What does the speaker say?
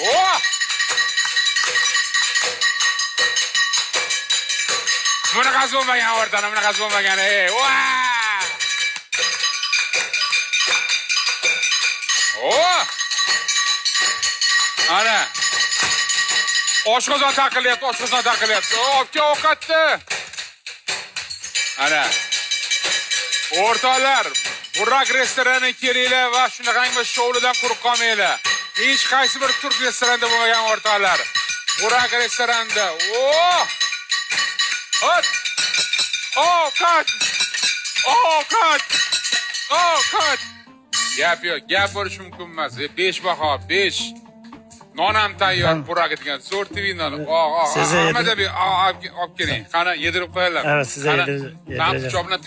Oh! Buni qazilmagan o'rtani, buni qazilmagan. Oh! Ana. Oshqozon taqilyapti, oshqozon taqilyapti. Obke ovqatni. Ana. O'rtoqlar, Burak restoraniga kelinglar va shunaqangi shoulidan quruq qolmanglar. Hech qaysi bir turk restoranda bo'lmagan o'rtoqlar. Burak restoranda. Oh! Hot! Ovqat! Ovqat! Ovqat! Gap yo'q, gap bo'lishi mumkin emas. 5 baho, 5. Non ham tayyor, Burak degan zo'r tvindani. Ahmadabiy olib keling. Qani yedirib qo'yinglar. Evet, size yedireceğim. Nam pichoq bilan